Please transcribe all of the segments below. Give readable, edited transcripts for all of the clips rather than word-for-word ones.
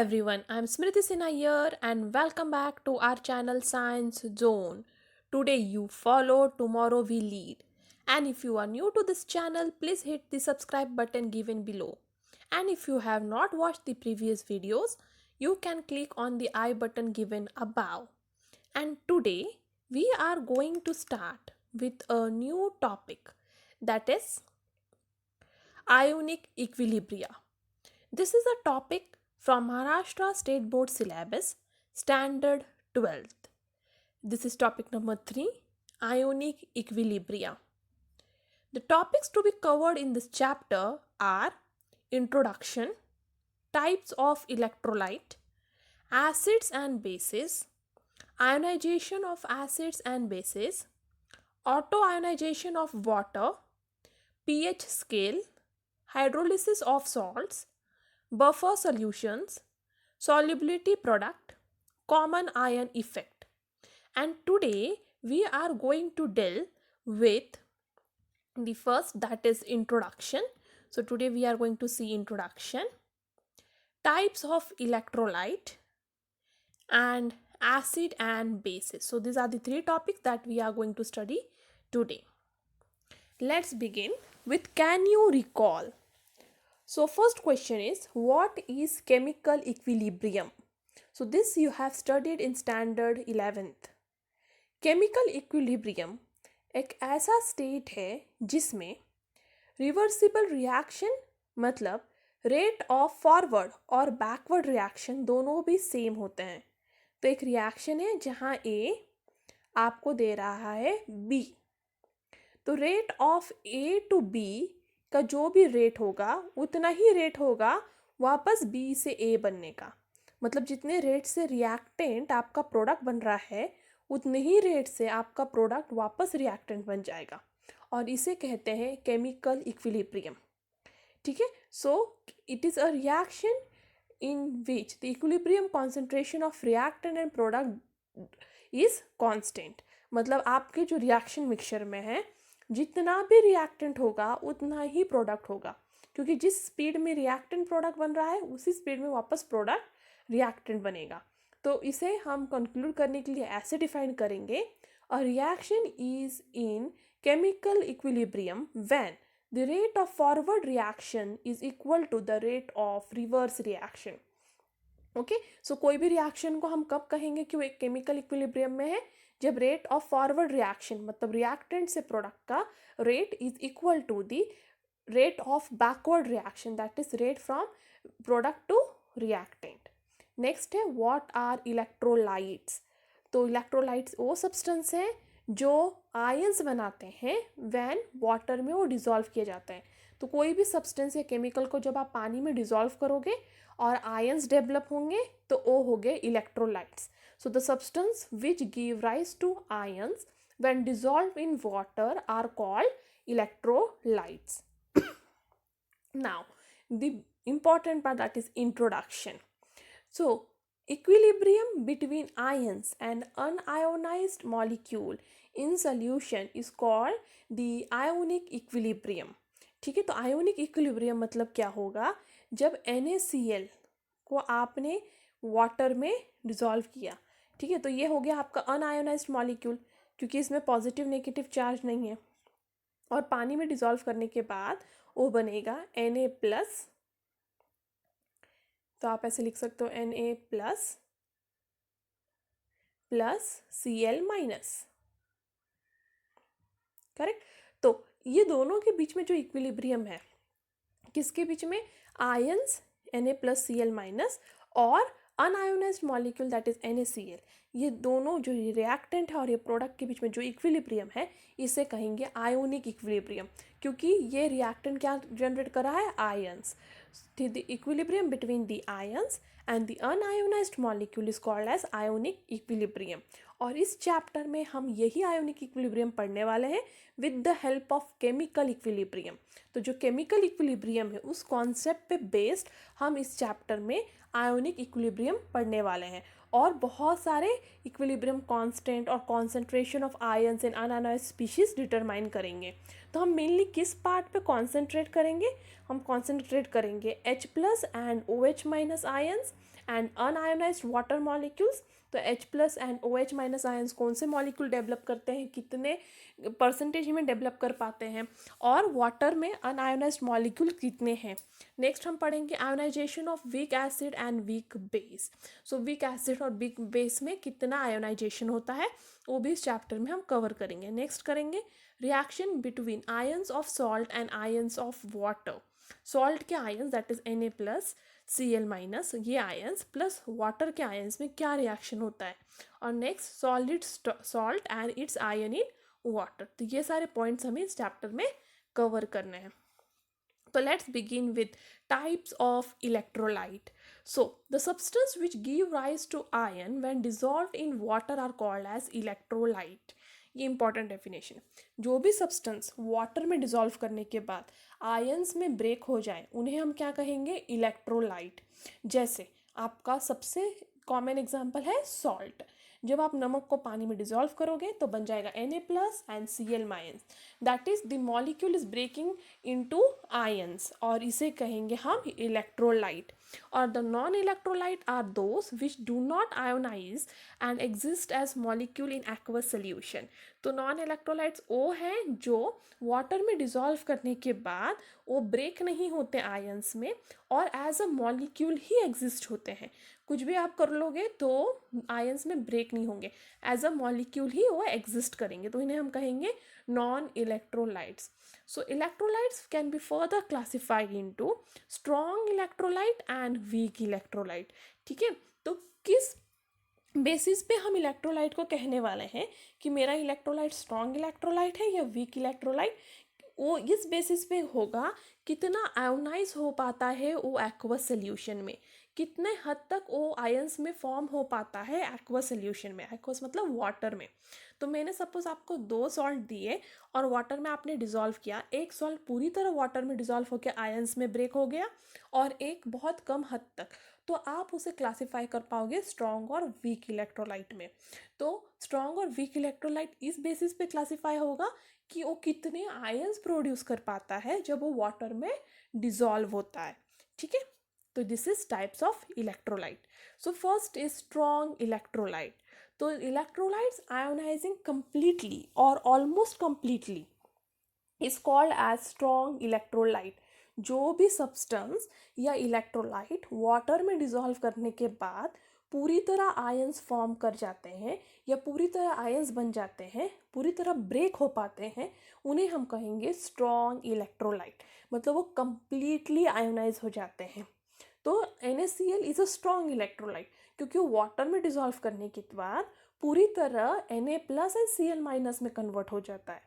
everyone, I'm Smriti Sinha here and welcome back to our channel Science Zone. Today you follow, tomorrow we lead. And if you are new to this channel, please hit the subscribe button given below. And if you have not watched the previous videos, you can click on the I button given above. And today we are going to start with a new topic, that is ionic equilibria. This is a topic from Maharashtra State Board Syllabus, Standard 12th. This is topic number 3, Ionic Equilibria. The topics to be covered in this chapter are Introduction, Types of Electrolyte, Acids and Bases, Ionization of Acids and Bases, Autoionization of Water, pH scale, Hydrolysis of salts, buffer solutions, solubility product, common ion effect. And today we are going to deal with the first, that is introduction. So today we are going to see introduction, types of electrolyte, and acid and bases. So these are the three topics that we are going to study today. Let's begin with can you recall? So first question is, what is chemical equilibrium? So this you have studied in standard 11th. Chemical equilibrium एक ऐसा state है जिसमें reversible reaction मतलब rate of forward और backward reaction दोनों भी same होते हैं. तो एक रिएक्शन है जहाँ ए आपको दे रहा है बी, तो rate of A to B का जो भी रेट होगा उतना ही रेट होगा वापस बी से ए बनने का. मतलब जितने रेट से रिएक्टेंट आपका प्रोडक्ट बन रहा है उतने ही रेट से आपका प्रोडक्ट वापस रिएक्टेंट बन जाएगा, और इसे कहते हैं केमिकल इक्विलिब्रियम. ठीक है. So it is a reaction in which the equilibrium concentration of reactant and product is constant. मतलब आपके जो रिएक्शन मिक्सचर में है जितना भी रिएक्टेंट होगा उतना ही प्रोडक्ट होगा, क्योंकि जिस स्पीड में रिएक्टेंट प्रोडक्ट बन रहा है उसी स्पीड में वापस प्रोडक्ट रिएक्टेंट बनेगा. तो इसे हम कंक्लूड करने के लिए ऐसे डिफाइन करेंगे, a reaction is in chemical equilibrium when the rate of forward reaction is equal to the rate of reverse reaction. Okay. So कोई भी रिएक्शन को हम कब कहेंगे कि वो एक केमिकल इक्विलिब्रियम में है? जब रेट ऑफ फॉरवर्ड रिएक्शन मतलब रिएक्टेंट से प्रोडक्ट का rate is equal to the rate of backward reaction, that is rate from product to reactant. Next है व्हाट आर इलेक्ट्रोलाइट्स. तो इलेक्ट्रोलाइट्स वो सब्सटेंस हैं जो आयंस बनाते हैं व्हेन वाटर में वो डिज़ोल्व किए जाते हैं. तो कोई भी सब्सटेंस या केमिकल को जब आप पानी में डिज़ोल्व करोगे और आयंस डेवलप होंगे तो वो हो गए electrolytes. So the substance which give rise to ions when dissolved in water are called electrolytes. Now, the important part, that is introduction. So, equilibrium between ions and unionized molecule in solution is called the ionic equilibrium. ठीक है. तो ionic equilibrium मतलब क्या होगा? जब NaCl को आपने water में डिज़ोल्व किया, ठीक है, तो ये हो गया आपका अनआयोनाइज्ड मॉलिक्यूल, क्योंकि इसमें पॉजिटिव नेगेटिव चार्ज नहीं है, और पानी में डिज़ोल्व करने के बाद वो बनेगा Na प्लस. तो आप ऐसे लिख सकते हो Na plus plus Cl minus. Correct. तो ये दोनों के बीच में जो इक्विलिब्रियम है, किसके बीच में? Ions Na plus Cl minus और unionized molecule that is NaCl. ये दोनों जो रिएक्टेंट है और ये प्रोडक्ट के बीच में जो इक्विलिब्रियम है इसे कहेंगे आयोनिक इक्विलिब्रियम, क्योंकि ये रिएक्टेंट क्या जनरेट कर रहा है? Ions. The equilibrium between the ions and the unionized molecule is called as ionic equilibrium. और इस चैप्टर में हम यही आयोनिक इक्विलिब्रियम पढ़ने वाले हैं with the help of chemical equilibrium. तो जो केमिकल इक्विलिब्रियम है उस कॉन्सेप्ट पे बेस्ड हम इस चैप्टर में आयोनिक इक्विलिब्रियम पढ़ने वाले हैं, और बहुत सारे इक्विलिब्रियम कांस्टेंट और concentration of ions in unionised species determine करेंगे. तो हम मेनली किस पार्ट पे कॉन्सेंट्रेट करेंगे? हम कॉन्सेंट्रेट करेंगे H+ and OH- ions and unionised water molecules, तो H plus and OH minus ions कौन से मॉलिक्यूल डेवलप करते हैं, कितने परसेंटेज में डेवलप कर पाते हैं, और वाटर में अनआयोनाइज्ड मॉलिक्यूल कितने हैं। नेक्स्ट हम पढ़ेंगे ionisation of weak acid and weak base. So weak acid और वीक बेस में कितना आयोनाइजेशन होता है वो भी इस चैप्टर में हम कवर करेंगे। नेक्स्ट करेंगे reaction between ions of salt and ions of water. Salt के ions that is Na plus Cl minus, ये आयंस प्लस वाटर के आयंस में क्या रिएक्शन होता है। और next solid salt and its ion in water. तो ये सारे पॉइंट्स हमें इस चैप्टर में कवर करने हैं। So let's begin with types of electrolyte. So the substance which give rise to ion when dissolved in water are called as electrolyte. ये important definition है। जो भी सब्सटेंस वाटर में डिसॉल्व करने के बाद आयंस में ब्रेक हो जाए उन्हें हम क्या कहेंगे, इलेक्ट्रोलाइट। जैसे आपका सबसे कॉमन एग्जांपल है सॉल्ट। जब आप नमक को पानी में डिसॉल्व करोगे तो बन जाएगा Na plus and Cl minus, that is the molecule is breaking into ions, और इसे कहेंगे हम इलेक्ट्रोलाइट। और the non electrolyte are those which do not ionise and exist as molecule in aqueous solution. तो नॉन इलेक्ट्रोलाइट्स वो हैं जो water में डिसॉल्व करने के बाद वो ब्रेक नहीं होते आयंस में और एज अ मॉलिक्यूल ही एग्जिस्ट होते हैं। कुछ भी आप कर लोगे तो आयंस में ब्रेक नहीं होंगे, एज अ मॉलिक्यूल ही वो एग्जिस्ट करेंगे, तो इन्हें हम कहेंगे non electrolytes. So electrolytes can be further classified into strong electrolyte and weak electrolyte. ठीक है, तो किस बेसिस पे हम इलेक्ट्रोलाइट को कहने वाले हैं कि मेरा इलेक्ट्रोलाइट स्ट्रॉन्ग इलेक्ट्रोलाइट है या वीक इलेक्ट्रोलाइट, वो इस बेसिस पे होगा कितना आयोनाइज हो पाता है वो एक्वस सोल्यूशन में, कितने हद तक वो आयंस में फॉर्म हो पाता है एक्वस सोल्यूशन में। एक्वस मतलब वाटर में। तो मैंने सपोज आपको 2 सॉल्ट दिए और वाटर में आपने डिसॉल्व किया, एक सॉल्ट पूरी तरह वाटर में डिसॉल्व होकर आयंस में ब्रेक हो गया और एक बहुत कम हद तक, तो आप उसे क्लासिफाई कर पाओगे स्ट्रॉन्ग और वीक इलेक्ट्रोलाइट में। तो स्ट्रॉन्ग और वीक इलेक्ट्रोलाइट इस बेसिस पे क्लासिफाई होगा कि वो कितने आयंस प्रोड्यूस कर पाता है जब वो वाटर में डिसॉल्व होता है। ठीक है, तो this is types of electrolyte. So first is strong electrolyte. तो इलेक्ट्रोलाइट्स आयोनाइजिंग कंप्लीटली और almost completely is called as strong electrolyte. जो भी सब्सटेंस या इलेक्ट्रोलाइट वाटर में डिसॉल्व करने के बाद पूरी तरह आयंस फॉर्म कर जाते हैं या पूरी तरह आयंस बन जाते हैं, पूरी तरह ब्रेक हो पाते हैं, उन्हें हम कहेंगे स्ट्रॉन्ग इलेक्ट्रोलाइट। मतलब वो कंप्लीटली आयोनाइज हो जाते हैं। तो NaCl is a strong electrolyte क्योंकि वो वाटर में डिसॉल्व करने के बाद पूरी तरह Na plus and Cl minus में कन्वर्ट हो जाता है,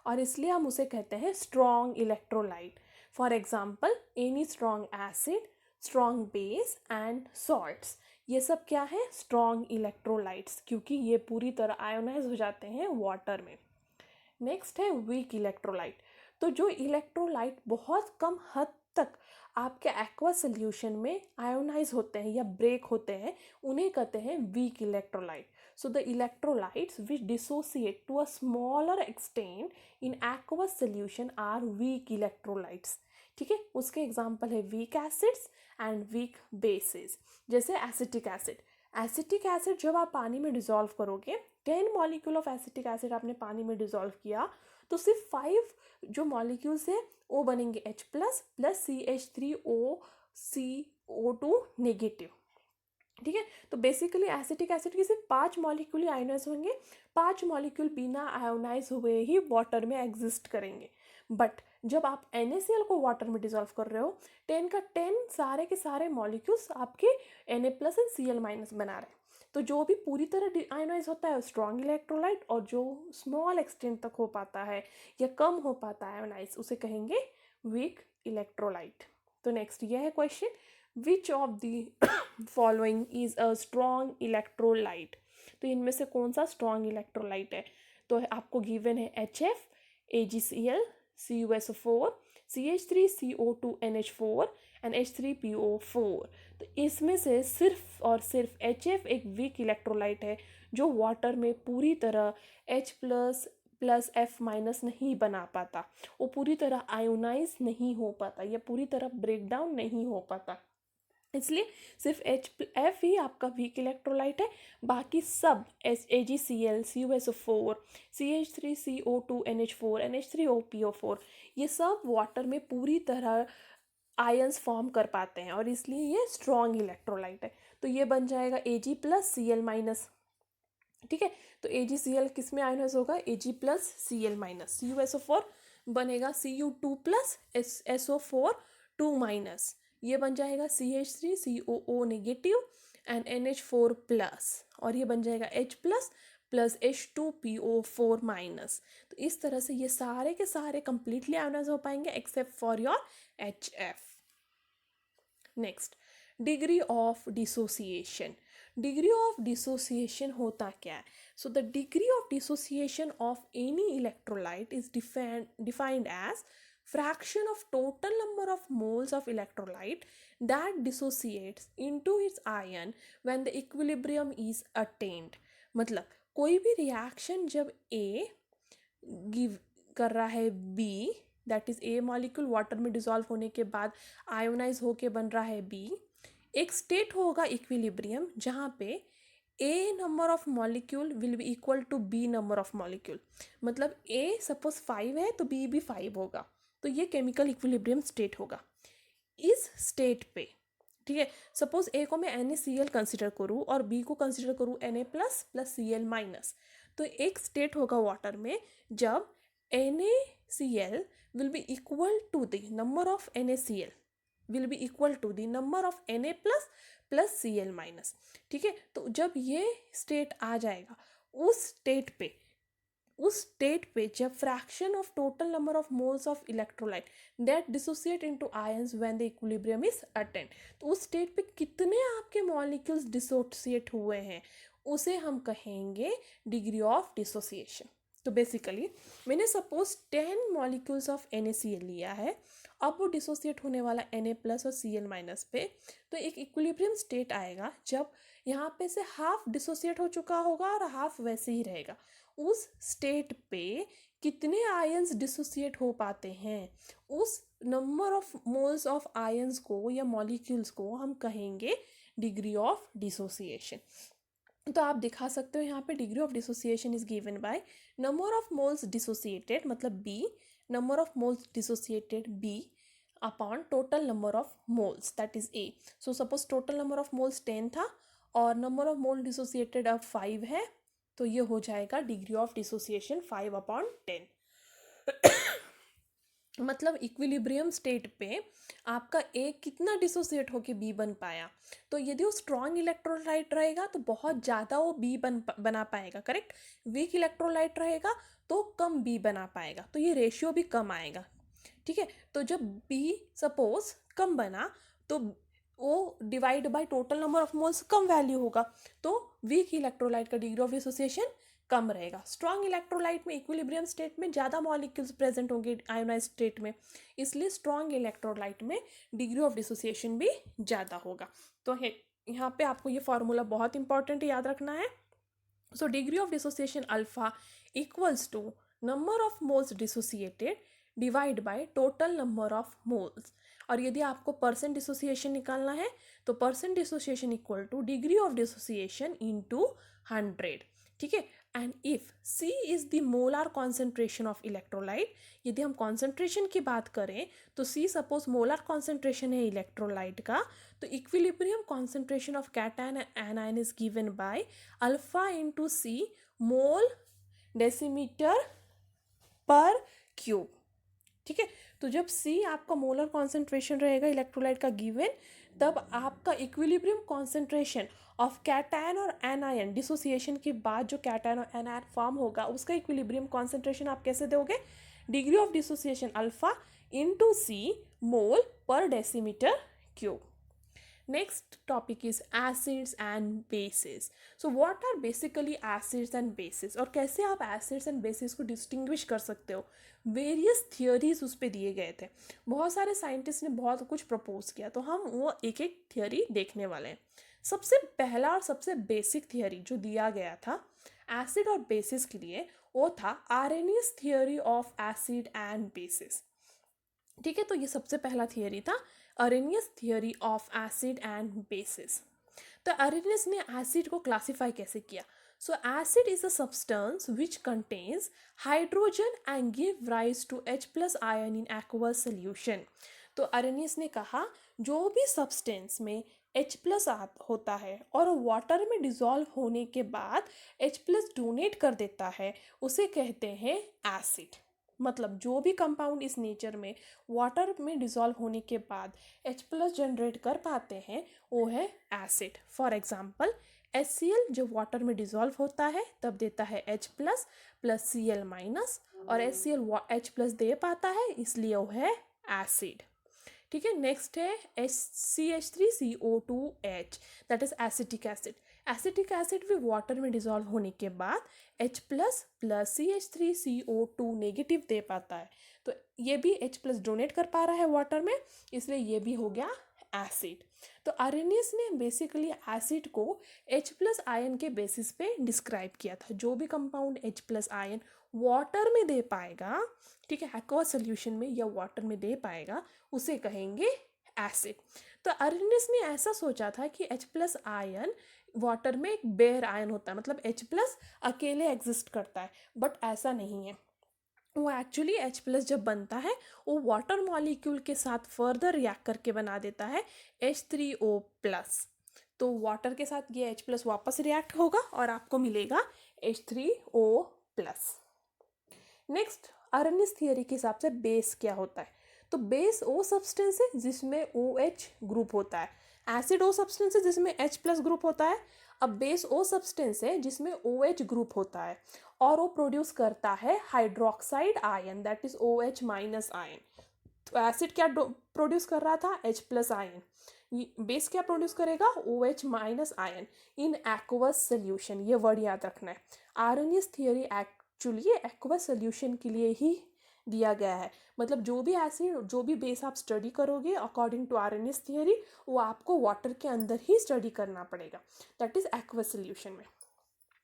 और इसलिए हम उसे कहते हैं strong electrolyte. For example any strong acid, strong base and salts, ये सब क्या है, स्ट्रॉन्ग इलेक्ट्रोलाइट्स, क्योंकि ये पूरी तरह आयोनाइज हो जाते हैं वाटर में। नेक्स्ट है वीक इलेक्ट्रोलाइट। तो जो इलेक्ट्रोलाइट बहुत कम हद तक आपके एक्वा सोल्यूशन में आयोनाइज होते हैं या ब्रेक होते हैं उन्हें कहते हैं weak electrolyte. So the electrolytes which dissociate to a smaller extent in aqueous solution are weak electrolytes. ठीक है, उसके एग्जाम्पल है weak acids and weak bases. जैसे एसिटिक एसिड, एसिटिक एसिड जब आप पानी में डिसॉल्व करोगे, 10 मॉलिक्यूल ऑफ एसिटिक एसिड आपने पानी में डिसॉल्व किया तो सिर्फ 5 जो मॉलिक्यूल्स है वो बनेंगे H plus plus CH3OCO2 negative. ठीक है, तो बेसिकली एसिटिक एसिड के सिर्फ 5 मॉलिक्यूल ही आयोनाइज होंगे, 5 मॉलिक्यूल बिना आयोनाइज हुए ही वाटर में एग्जिस्ट करेंगे। बट जब आप NaCl को वाटर में डिसॉल्व कर रहे हो, 10 का 10 सारे के सारे मॉलिक्यूल्स आपके Na plus and Cl minus बना रहे हैं। तो जो भी पूरी तरह आयोनाइज होता है स्ट्रॉन्ग इलेक्ट्रोलाइट, और जो स्मॉल एक्सटेंट तक हो पाता है या कम हो पाता है आयोनाइज उसे कहेंगे वीक इलेक्ट्रोलाइट। तो नेक्स्ट यह है question, which of the following is a strong electrolyte. तो इनमें से कौन सा स्ट्रॉन्ग इलेक्ट्रोलाइट है। तो आपको गिवन है HF, AgCl, CuSO4, CH3CO2NH4 and H3PO4। तो इसमें से सिर्फ और सिर्फ HF एक वीक इलेक्ट्रोलाइट है जो वाटर में पूरी तरह H plus plus F minus नहीं बना पाता, वो पूरी तरह आयोनाइज नहीं हो पाता या पूरी तरह ब्रेक डाउन नहीं हो पाता। इसलिए सिर्फ HF ही आपका वीक इलेक्ट्रोलाइट है, बाकी सब AgCl, CuSO4, CH3, CO2, NH4, NH3O, PO4 ये सब वाटर में पूरी तरह आयंस फॉर्म कर पाते हैं और इसलिए ये स्ट्रॉन्ग इलेक्ट्रोलाइट है। तो ये बन जाएगा Ag+Cl-, ठीक है। तो AgCl किस में आयनाइज होगा, Ag+Cl-, CuSO4 बनेगा Cu2+SO4 2-, ये बन जाएगा CH3COO नेगेटिव एंड NH4+, और ये बन जाएगा H+ H2PO4-। तो इस तरह से ये सारे के सारे कंप्लीटली आयनाइज हो पाएंगे except for your HF। Next, degree of dissociation. Degree of dissociation होता क्या है? So the degree of dissociation of any electrolyte is defined as fraction of total number of moles of electrolyte that dissociates into its ion when the equilibrium is attained। मतलब कोई भी reaction जब A give कर रहा है B, that is A molecule water में dissolve होने के बाद आयोनाइज होके बन रहा है B, एक स्टेट होगा इक्विलिब्रियम जहाँ पे A number of molecule will be equal to B number of molecule. मतलब A सपोज 5 है तो B भी 5 होगा, तो ये केमिकल इक्विलिब्रियम स्टेट होगा। इस स्टेट पे, ठीक है, सपोज A को मैं NaCl कंसिडर करूँ और B को कंसिडर करूँ Na++Cl-, तो एक स्टेट होगा वाटर में जब NaCl will be equal to the number of NaCl will be equal to the number of Na++Cl-। ठीक है, तो जब ये स्टेट आ जाएगा उस स्टेट पे जब fraction of total number of moles of electrolyte that dissociate into ions when the equilibrium is attend, तो उस स्टेट पे कितने आपके मॉलिक्यूल्स डिसोसिएट हुए हैं उसे हम कहेंगे डिग्री ऑफ डिसोसिएशन। तो बेसिकली मैंने सपोज 10 मॉलिक्यूल्स ऑफ NaCl लिया है, अब वो डिसोसिएट होने वाला Na+ और Cl- पे, तो एक इक्विलिब्रियम स्टेट आएगा जब यहाँ पे से हाफ डिसोसिएट हो चुका होगा और हाफ वैसे ही रहेगा। उस स्टेट पे कितने आयंस डिसोसिएट हो पाते हैं, उस number of moles of ions को या मॉलिक्यूल्स को हम कहेंगे डिग्री ऑफ डिसोसिएशन। तो आप दिखा सकते हो यहाँ पे degree of dissociation is given by number of moles dissociated मतलब B, number of moles dissociated B upon total number of moles that is A। So suppose total number of moles 10 था और नंबर ऑफ मोल डिसोसिएटेड अब 5 है, तो ये हो जाएगा degree of dissociation 5/10। मतलब इक्विलिब्रियम स्टेट पे आपका A कितना डिसोसिएट होके B बन पाया, तो यदि वो स्ट्रॉन्ग इलेक्ट्रोलाइट रहेगा तो बहुत ज़्यादा वो B बना पाएगा, करेक्ट। वीक इलेक्ट्रोलाइट रहेगा तो कम B बना पाएगा, तो ये रेशियो भी कम आएगा, ठीक है। तो जब B सपोज कम बना तो वो divide by total number of moles come value होगा, तो वीक इलेक्ट्रोलाइट का डिग्री ऑफ डिसोसिएशन कम रहेगा। स्ट्रॉन्ग इलेक्ट्रोलाइट में इक्विलिब्रियम स्टेट में ज़्यादा मॉलिक्यूल्स प्रेजेंट होंगे आयोनाइज स्टेट में, इसलिए स्ट्रॉन्ग इलेक्ट्रोलाइट में डिग्री ऑफ डिसोसिएशन भी ज़्यादा होगा। तो यहाँ पे आपको ये फॉर्मूला बहुत इंपॉर्टेंट याद रखना है। So degree of dissociation alpha equals to number of moles dissociated divide by total number of moles, और यदि आपको परसेंट डिसोसिएशन निकालना है तो percent dissociation equal to degree of dissociation into 100, ठीक है। And if C is the molar concentration of electrolyte, यदि हम कॉन्सेंट्रेशन की बात करें तो C सपोज मोलार कॉन्सेंट्रेशन है इलेक्ट्रोलाइट का, तो equilibrium concentration of cation and anion is given by alpha into C mole decimetre पर क्यूब, ठीक है। तो जब C आपका मोलर कॉन्सेंट्रेशन रहेगा इलेक्ट्रोलाइट का गिवन, तब आपका इक्विलिब्रियम कॉन्सेंट्रेशन ऑफ कैटायन और एनायन डिसोसिएशन के बाद जो कैटायन और एनायन फॉर्म होगा उसका इक्विलिब्रियम कॉन्सेंट्रेशन आप कैसे दोगे, degree of dissociation alpha into C मोल पर decimetre cube. Next topic is acids and bases. So what are basically acids and bases, और कैसे आप acids and bases को distinguish कर सकते हो। वेरियस थियोरीज उस पर दिए गए थे, बहुत सारे साइंटिस्ट ने बहुत कुछ प्रपोज किया, तो हम वो एक एक थियोरी देखने वाले हैं। सबसे पहला और सबसे बेसिक थियोरी जो दिया गया था एसिड और बेसिस के लिए वो था Arrhenius theory of acid and bases. ठीक है, तो ये सबसे पहला थियरी था, Arrhenius theory of acid and bases. तो अरेनियस ने एसिड को क्लासिफाई कैसे किया? So acid is a substance which contains hydrogen and give rise to H plus ion in aqueous solution. तो अरेनियस ने कहा जो भी सब्सटेंस में H प्लस होता है और वाटर में डिजॉल्व होने के बाद H प्लस डोनेट कर देता है, उसे कहते हैं एसिड। मतलब जो भी कंपाउंड इस नेचर में वाटर में डिजॉल्व होने के बाद H प्लस जनरेट कर पाते हैं, वो है एसिड। फॉर एग्जाम्पल HCl जब वाटर में डिजॉल्व होता है तब देता है H plus plus Cl minus, और HCl H प्लस दे पाता है, इसलिए वो है एसिड। ठीक है, नेक्स्ट है CH3CO2H, that is acetic acid. Acetic acid भी वाटर में डिजॉल्व होने के बाद H plus plus CH3CO2 negative दे पाता है, तो ये भी H प्लस डोनेट कर पा रहा है वाटर में, इसलिए ये भी हो गया एसिड। तो अरेनियस ने बेसिकली एसिड को H प्लस आयन के बेसिस पे डिस्क्राइब किया था। जो भी compound H plus ion water में दे पाएगा, ठीक है, एक्वा सोल्यूशन में या वाटर में दे पाएगा, उसे कहेंगे एसिड। तो अरेनियस ने ऐसा सोचा था कि H प्लस आयन वाटर में एक बेयर आयन होता है, मतलब H प्लस अकेले एग्जिस्ट करता है, बट ऐसा नहीं है। वो एक्चुअली H प्लस जब बनता है वो वाटर मॉलिक्यूल के साथ फर्दर रिएक्ट करके बना देता है H3O प्लस। तो वाटर के साथ ये H प्लस वापस रिएक्ट होगा और आपको मिलेगा H3O plus. Next, Arrhenius theory के हिसाब से बेस क्या होता है? तो बेस वो सब्सटेंस है जिसमें OH ग्रुप होता है। एसिड वो सब्सटेंस है जिसमें H प्लस ग्रुप होता है। अब बेस वो सब्सटेंस है जिसमें OH ग्रुप होता है और वो प्रोड्यूस करता है hydroxide ion, that is OH minus ion. तो एसिड क्या प्रोड्यूस कर रहा था? H plus ion. बेस क्या प्रोड्यूस करेगा? OH minus ion in aqueous solution. ये वर्ड याद रखना है। Arrhenius theory actually aqueous solution के लिए ही दिया गया है। मतलब जो भी एसिड जो भी बेस आप स्टडी करोगे अकॉर्डिंग टू आर्हेनियस थियरी, वो आपको वाटर के अंदर ही स्टडी करना पड़ेगा, दैट इज एक्वस सोल्यूशन में।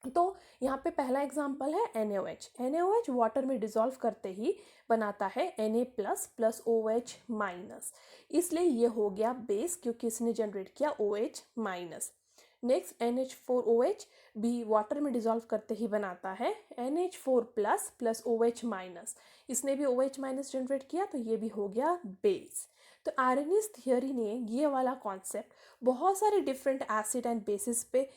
तो यहाँ पे पहला एग्जाम्पल है NaOH। NaOH वाटर में डिजॉल्व करते ही बनाता है Na plus plus OH minus, इसलिए ये हो गया बेस क्योंकि इसने जनरेट किया OH माइनस। नेक्स्ट NH4OH भी वाटर में डिजॉल्व करते ही बनाता है NH4 plus plus OH minus, इसने भी OH माइनस जनरेट किया, तो ये भी हो गया बेस। तो आर्हेनियस थियरी ने ये वाला कॉन्सेप्ट बहुत सारे डिफरेंट एसिड एंड बेसिस पे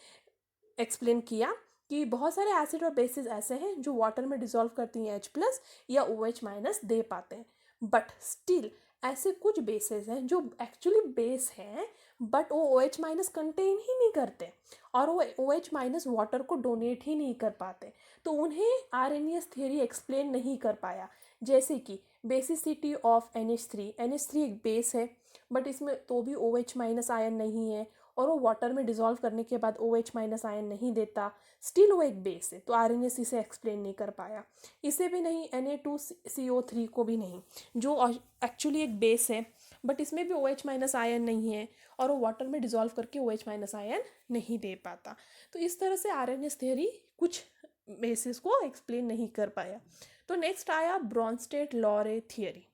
एक्सप्लेन किया कि बहुत सारे एसिड और बेसिस ऐसे हैं जो वाटर में डिजॉल्व करती हैं H प्लस या OH माइनस दे पाते हैं, बट स्टिल ऐसे कुछ बेसिस हैं जो एक्चुअली बेस हैं बट वो OH माइनस कंटेन ही नहीं करते और वो OH माइनस वाटर को डोनेट ही नहीं कर पाते, तो उन्हें आर्हेनियस थियरी एक्सप्लेन नहीं कर पाया। जैसे कि बेसिसिटी ऑफ NH3 एक बेस है बट इसमें तो भी OH माइनस आयन नहीं है और वो वाटर में डिजॉल्व करने के बाद OH माइनस आयन नहीं देता, स्टिल वो एक बेस है, तो आर्हेनियस इसे एक्सप्लेन नहीं कर पाया। इसे भी नहीं, Na2CO3 को भी नहीं, जो एक्चुअली एक बेस है बट इसमें भी OH माइनस आयन नहीं है और वो वाटर में डिजॉल्व करके OH माइनस आयन नहीं दे पाता। तो इस तरह से आर्हेनियस थियरी कुछ बेसिस को एक्सप्लेन नहीं कर पाया। तो नेक्स्ट आया ब्रॉन्स्टेड-लॉरे थियरी।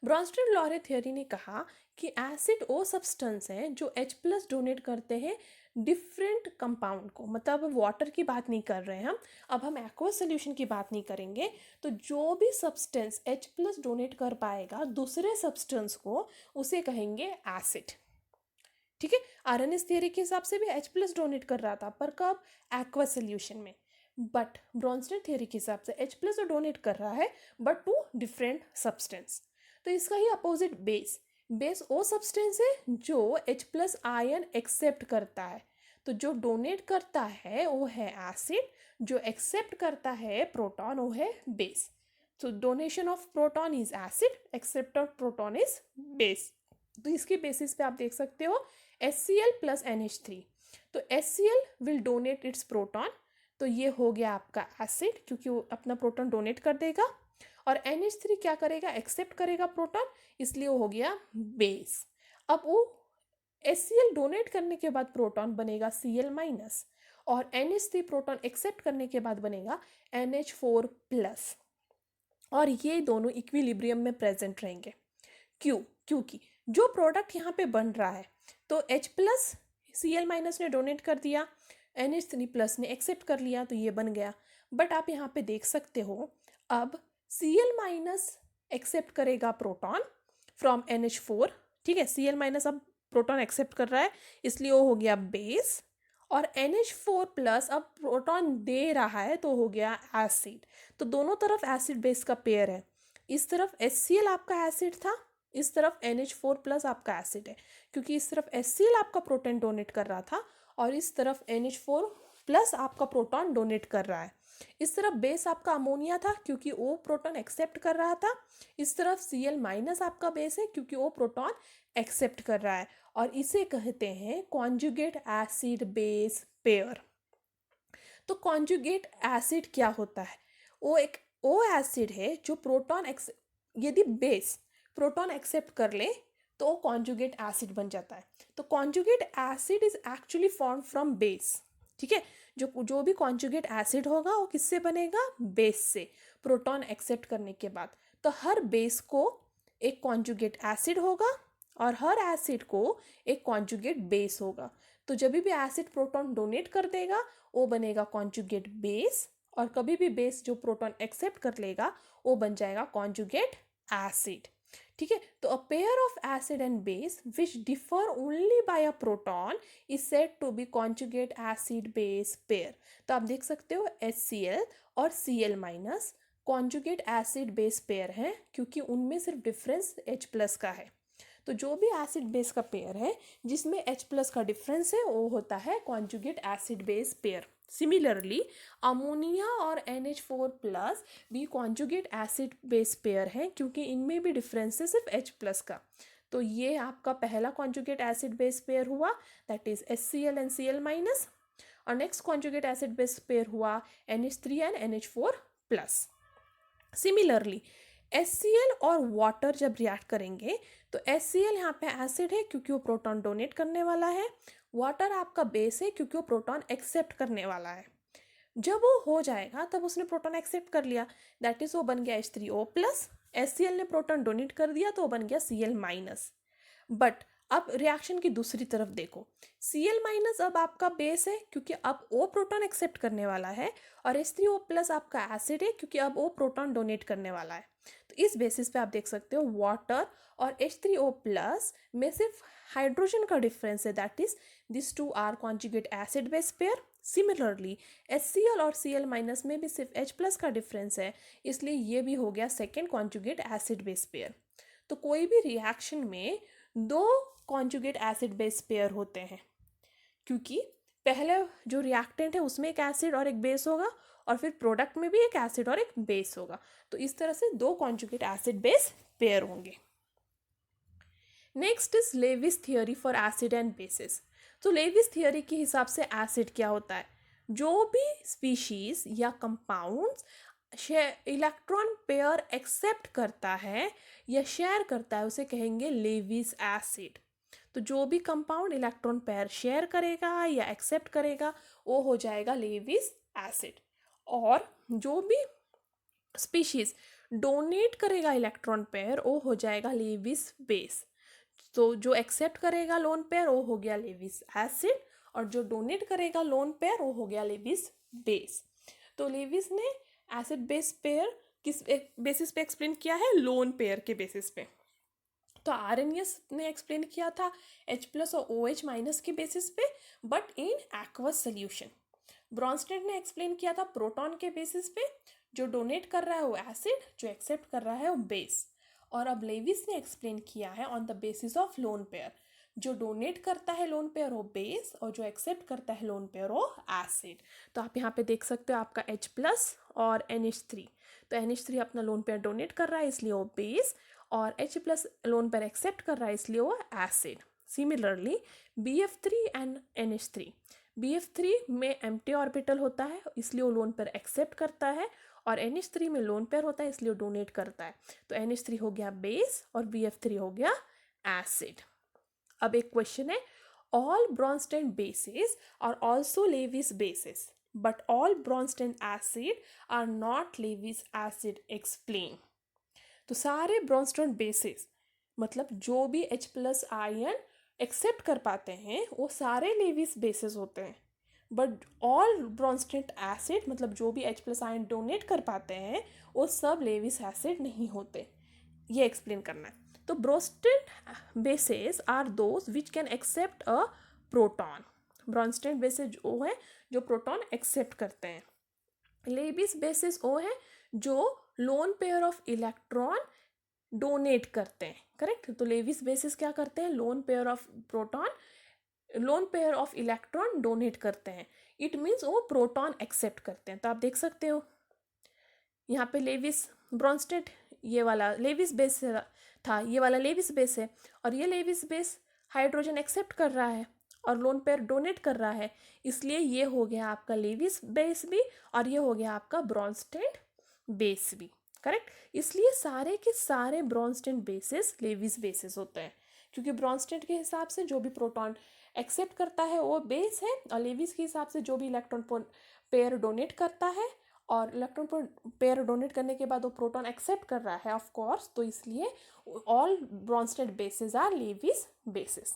ब्रॉन्स्टेड-लॉरे थियरी ने कहा कि एसिड वो सब्सटेंस हैं जो H प्लस डोनेट करते हैं डिफरेंट कंपाउंड को, मतलब अब वाटर की बात नहीं कर रहे हैं हम, अब हम एक्वस सोल्यूशन की बात नहीं करेंगे। तो जो भी सब्सटेंस H प्लस डोनेट कर पाएगा दूसरे सब्सटेंस को, उसे कहेंगे एसिड। ठीक है, आर्हेनियस थियरी के हिसाब से भी H प्लस डोनेट कर रहा था, पर कब? एक्वस सोल्यूशन में। बट ब्रॉन्स्टेड थियरी के हिसाब से H प्लस डोनेट कर रहा है बट टू डिफरेंट सब्सटेंस। तो इसका ही अपोजिट बेस, बेस वो सब्सटेंस है जो H प्लस आयन एक्सेप्ट करता है। तो जो डोनेट करता है वो है एसिड, जो एक्सेप्ट करता है प्रोटॉन वो है बेस। तो donation of proton is acid, except of proton is base. तो इसके बेसिस पे आप देख सकते हो HCl प्लस NH3। तो HCl will donate it's proton, तो ये हो गया आपका एसिड क्योंकि वो अपना प्रोटॉन डोनेट कर देगा, और NH3 क्या करेगा? एक्सेप्ट करेगा प्रोटॉन, इसलिए वो हो गया बेस। अब वो HCl डोनेट करने के बाद प्रोटॉन बनेगा Cl माइनस, और NH3 प्रोटॉन एक्सेप्ट करने के बाद बनेगा NH4 प्लस। और ये दोनों इक्विलिब्रियम में प्रेजेंट रहेंगे। क्यों? क्योंकि जो प्रोडक्ट यहाँ पे बन रहा है, तो H प्लस Cl माइनस ने डोनेट कर दिया, NH3 प्लस ने एक्सेप्ट कर लिया, तो ये बन गया। बट आप यहाँ पे देख सकते हो, अब Cl माइनस एक्सेप्ट करेगा प्रोटॉन फ्रॉम NH4, ठीक है। Cl माइनस अब प्रोटॉन एक्सेप्ट कर रहा है, इसलिए वो हो गया बेस, और NH4 प्लस अब प्रोटॉन दे रहा है, तो हो गया एसिड। तो दोनों तरफ एसिड बेस का पेयर है। इस तरफ HCl आपका एसिड था, इस तरफ NH4 प्लस आपका एसिड है, क्योंकि इस तरफ HCl आपका प्रोटॉन डोनेट कर रहा था और इस तरफ NH4 प्लस आपका प्रोटॉन डोनेट कर रहा है। इस तरफ बेस आपका अमोनिया था, क्योंकि वो प्रोटॉन एक्सेप्ट कर रहा था। इस तरफ Cl माइनस आपका बेस है, क्योंकि वो प्रोटॉन एक्सेप्ट कर रहा है, और इसे कहते हैं कॉन्जुगेट एसिड बेस पेयर। तो कॉन्जुगेट एसिड क्या होता है? वो एक ओ एसिड है जो प्रोटॉन यदि बेस प्रोटॉन एक्सेप्ट कर ले तो वो कॉन्जुगेट एसिड बन जाता है। तो conjugate acid is actually form from base, ठीक है। जो भी कॉन्जुगेट एसिड होगा वो किससे बनेगा? बेस से, प्रोटॉन एक्सेप्ट करने के बाद। तो हर बेस को एक कॉन्जुगेट एसिड होगा और हर एसिड को एक कॉन्जुगेट बेस होगा। तो जब भी एसिड प्रोटॉन डोनेट कर देगा वो बनेगा कॉन्जुगेट बेस, और कभी भी बेस जो प्रोटॉन एक्सेप्ट कर लेगा वो बन जाएगा कॉन्जुगेट एसिड, ठीक है। तो a pair of acid and base which differ only by a proton is said to be conjugate acid base pair. तो आप देख सकते हो HCl और Cl minus conjugate acid base pair है, क्योंकि उनमें सिर्फ डिफरेंस H प्लस का है। तो जो भी एसिड बेस का पेयर है जिसमें H प्लस का डिफरेंस है वो होता है conjugate acid base pair. Similarly ammonia और NH4 प्लस भी कॉन्जुगेट एसिड बेस पेयर है, क्योंकि इनमें भी डिफरेंस है सिर्फ H प्लस का। तो ये आपका पहला कॉन्जुगेट एसिड बेस पेयर हुआ, that is HCl and Cl minus. और next conjugate acid base pair हुआ NH3 and NH4 plus. Similarly HCl और वाटर जब रिएक्ट करेंगे तो HCl यहाँ पे एसिड है क्योंकि वो प्रोटॉन डोनेट करने वाला है, वाटर आपका बेस है क्योंकि वो प्रोटॉन एक्सेप्ट करने वाला है। जब वो हो जाएगा तब उसने प्रोटॉन एक्सेप्ट कर लिया, दैट इज वो बन गया H3O प्लस। HCl ने प्रोटॉन डोनेट कर दिया तो वो बन गया Cl माइनस। बट अब रिएक्शन की दूसरी तरफ देखो, Cl माइनस अब आपका बेस है क्योंकि अब O प्रोटॉन एक्सेप्ट करने वाला है, और H3O प्लस आपका एसिड है क्योंकि अब O प्रोटॉन डोनेट करने वाला है। तो इस बेसिस पे आप देख सकते हो वाटर और H3O प्लस में सिर्फ हाइड्रोजन का डिफरेंस है, that is this two are conjugate acid base pair. Similarly HCl और Cl माइनस में भी सिर्फ H प्लस का डिफरेंस है, इसलिए ये भी हो गया second conjugate acid base pair. तो कोई भी रिएक्शन में दो कॉन्जुगेट एसिड बेस पेयर होते हैं, क्योंकि पहले जो रिएक्टेंट है उसमें एक एसिड और एक बेस होगा, और फिर प्रोडक्ट में भी एक एसिड और एक बेस होगा। तो इस तरह से दो कॉन्जुगेट एसिड बेस पेयर होंगे। Next is Lewis theory for acid and bases. तो लेविस थियोरी के हिसाब से एसिड क्या होता है? जो भी स्पीशीज या कंपाउंड्स इलेक्ट्रॉन पेयर एक्सेप्ट करता है या शेयर करता है उसे कहेंगे लेविस एसिड। तो जो भी कंपाउंड इलेक्ट्रॉन पेयर शेयर करेगा या एक्सेप्ट करेगा वो हो जाएगा लेविस एसिड। और जो भी स्पीशीज डोनेट करेगा इलेक्ट्रॉन पेयर वो हो जाएगा लेविस बेस। तो जो एक्सेप्ट करेगा लोन पेयर वो हो गया लेविस एसिड, और जो डोनेट करेगा लोन पेयर वो हो गया लेविस बेस। तो लेविस ने एसिड बेस पेयर किस बेसिस पे एक्सप्लेन किया है? लोन पेयर के बेसिस पे। तो आरएनएस ने एक्सप्लेन किया था H प्लस और OH माइनस के बेसिस पे, but in aqueous solution. Brønsted ने एक्सप्लेन किया था प्रोटॉन के बेसिस पे, जो डोनेट कर रहा है वो एसिड, जो एक्सेप्ट कर रहा है वो बेस। और अब लेविस ने एक्सप्लेन किया है on the basis of lone pair, जो डोनेट करता है लोन पेयर वो बेस, और जो एक्सेप्ट करता है लोन पेयर वो एसिड। तो आप यहाँ पे देख सकते हो आपका H प्लस और NH3। तो NH3 अपना लोन पेयर डोनेट कर रहा है इसलिए वो बेस, और H plus lone pair accept कर रहा है इसलिए वो acid. Similarly BF3 and NH3, BF3 में एम्प्टी ऑर्बिटल होता है इसलिए वो लोन पेयर एक्सेप्ट करता है, और NH3 में लोन पेयर होता है इसलिए वो डोनेट करता है। तो NH3 हो गया बेस और BF3 हो गया एसिड। अब एक क्वेश्चन है, all Bronsted bases are also Lewis bases. but all Bronsted acid are not Lewis acid. Explain. तो सारे ब्रॉन्स्टोन बेसिस मतलब जो भी H प्लस आयन एक्सेप्ट कर पाते हैं वो सारे लेविस बेसिस होते हैं, बट ऑल ब्रॉन्स्टेड एसिड मतलब जो भी H प्लस आयन डोनेट कर पाते हैं वो सब लेविस एसिड नहीं होते। ये एक्सप्लेन करना है। तो Bronsted bases are those which can accept a proton. Bronsted bases जो है जो प्रोटॉन एक्सेप्ट करते हैं। लेविस बेसिस वो है जो loan pair of electron donate करते हैं। करेक्ट। तो लेविस बेसिस क्या करते हैं, loan pair of proton loan pair of electron donate करते हैं। इट मीन्स वो प्रोटॉन एक्सेप्ट करते हैं। तो आप देख सकते हो यहाँ पे लेविस ब्रॉन्स्टेड ये वाला लेविस बेस था, ये वाला लेविस बेस है, और ये लेविस बेस हाइड्रोजन एक्सेप्ट कर रहा है और लोन पेयर डोनेट कर रहा है, इसलिए ये हो गया आपका लेविस बेस भी और ये हो गया आपका ब्रॉन्स्टेड बेस भी। करेक्ट। इसलिए सारे के सारे ब्रॉन्स्टेड बेसिस लेविस बेसिस होते हैं, क्योंकि ब्रॉन्स्टेड के हिसाब से जो भी प्रोटॉन एक्सेप्ट करता है वो बेस है, और लेविस के हिसाब से जो भी इलेक्ट्रॉन पेयर डोनेट करता है और इलेक्ट्रॉन पेयर डोनेट करने के बाद वो प्रोटॉन एक्सेप्ट कर रहा है ऑफ कोर्स, तो इसलिए all Bronsted bases are Lewis bases.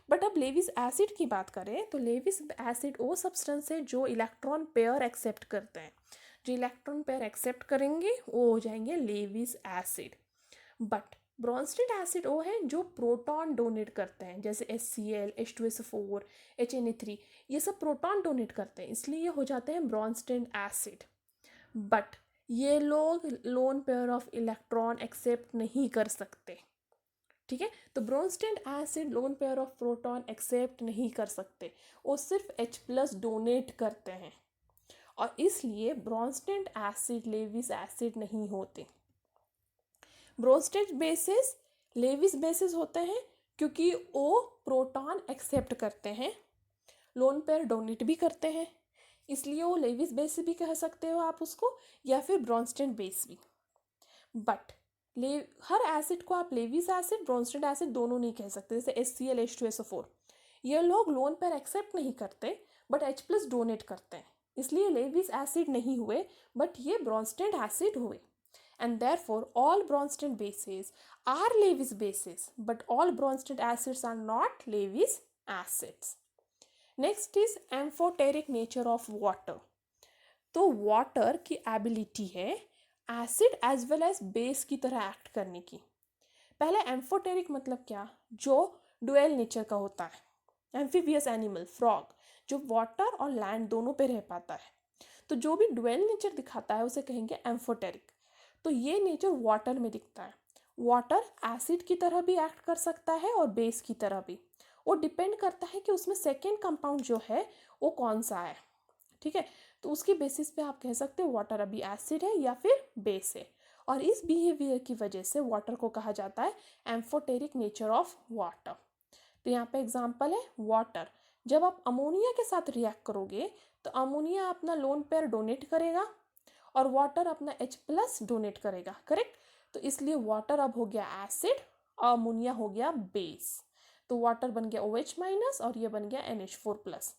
But अब लेविस एसिड की बात करें तो लेविस एसिड वो सब्सटेंस है जो इलेक्ट्रॉन पेयर एक्सेप्ट करते हैं। जो इलेक्ट्रॉन पेयर एक्सेप्ट करेंगे वो हो जाएंगे Lewis acid. But Brønsted acid वो है जो प्रोटॉन डोनेट करते हैं, जैसे HCl, H2SO4, HNA3, ये सब प्रोटॉन डोनेट करते हैं, इसलिए ये हो जाते हैं ब्रॉन्स्टेड एसिड। बट ये लोग lone pair of electron accept नहीं कर सकते। ठीक है। तो Bronsted acid lone pair of proton accept नहीं कर सकते, वो सिर्फ H प्लस डोनेट करते हैं, और इसलिए ब्रॉन्स्टेड एसिड लेविस एसिड नहीं होते। ब्रॉन्स्टेड बेसिस लेविस बेसिस होते हैं क्योंकि वो प्रोटॉन एक्सेप्ट करते हैं, लोन पेयर डोनेट भी करते हैं, इसलिए वो लेविस बेस भी कह सकते हो आप उसको, या फिर ब्रॉन्स्टेड बेस भी। बट हर एसिड को आप लेविस एसिड ब्रॉन्स्टेड एसिड दोनों नहीं कह सकते। जैसे HCl, H2SO4, ये लोग लोन पेयर एक्सेप्ट नहीं करते बट H प्लस डोनेट करते हैं, इसलिए लेविस एसिड नहीं हुए, बट ये ब्रॉन्स्टेड एसिड हुए। And therefore all Bronsted bases are Lewis bases, but all Bronsted acids are not Lewis acids. Next is amphoteric nature of water. तो water की ability है acid as well as base की तरह act करने की। पहले amphoteric मतलब क्या, जो डुअल नेचर का होता है। एम्फीबियस एनिमल फ्रॉग जो वाटर और लैंड दोनों पे रह पाता है, तो जो भी डुअल नेचर दिखाता है उसे कहेंगे एम्फोटेरिक। तो ये नेचर वाटर में दिखता है। वाटर एसिड की तरह भी एक्ट कर सकता है और बेस की तरह भी, वो डिपेंड करता है कि उसमें सेकेंड कंपाउंड जो है वो कौन सा है। ठीक है। तो उसकी बेसिस पे आप कह सकते हो वाटर अभी एसिड है या फिर बेस है, और इस बिहेवियर की वजह से वाटर को कहा जाता है एम्फोटेरिक नेचर ऑफ वाटर। तो यहाँ पे एग्जांपल है वाटर। जब आप अमोनिया के साथ रिएक्ट करोगे तो अमोनिया अपना लोन पेयर डोनेट करेगा और वाटर अपना H प्लस डोनेट करेगा। करेक्ट। तो इसलिए वाटर अब हो गया एसिड और अमोनिया हो गया बेस, तो वाटर बन गया OH माइनस और ये बन गया NH4 प्लस।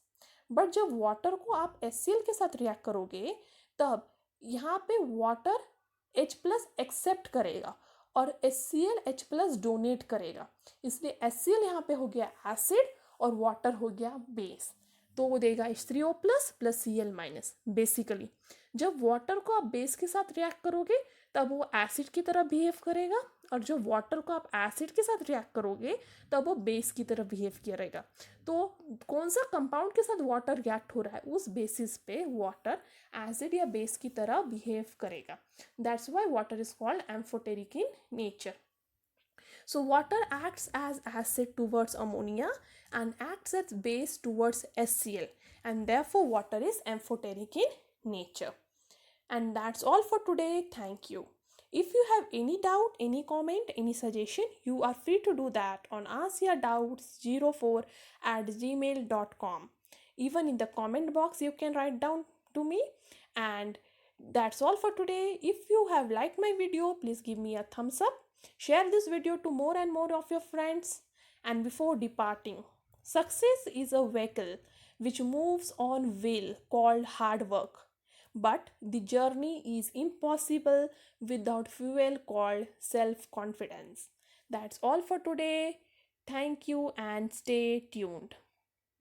बट जब वाटर को आप HCl के साथ रिएक्ट करोगे तब यहाँ पे वाटर H प्लस एक्सेप्ट करेगा और HCl H प्लस डोनेट करेगा, इसलिए HCl यहाँ पे हो गया एसिड और वाटर हो गया बेस, तो वो देगा H3O plus plus Cl minus. Basically जब वाटर को आप बेस के साथ रिएक्ट करोगे तब वो एसिड की तरह बिहेव करेगा, और जब वाटर को आप एसिड के साथ रिएक्ट करोगे तब वो बेस की तरह बिहेव करेगा। तो कौन सा कंपाउंड के साथ वाटर रिएक्ट हो रहा है उस बेसिस पे वाटर एसिड या बेस की तरह बिहेव करेगा। That's why water is called amphoteric in nature. So water acts as acid towards ammonia and acts as base towards HCl, and therefore water is amphoteric in nature. And that's all for today. Thank you. If you have any doubt, any comment, any suggestion, you are free to do that on askyourdoubts04@gmail.com. Even in the comment box you can write down to me. And that's all for today. If you have liked my video, please give me a thumbs up. Share this video to more and more of your friends. And before departing, success is a vehicle which moves on will called hard work. But the journey is impossible without fuel called self confidence. That's all for today. Thank you and stay tuned.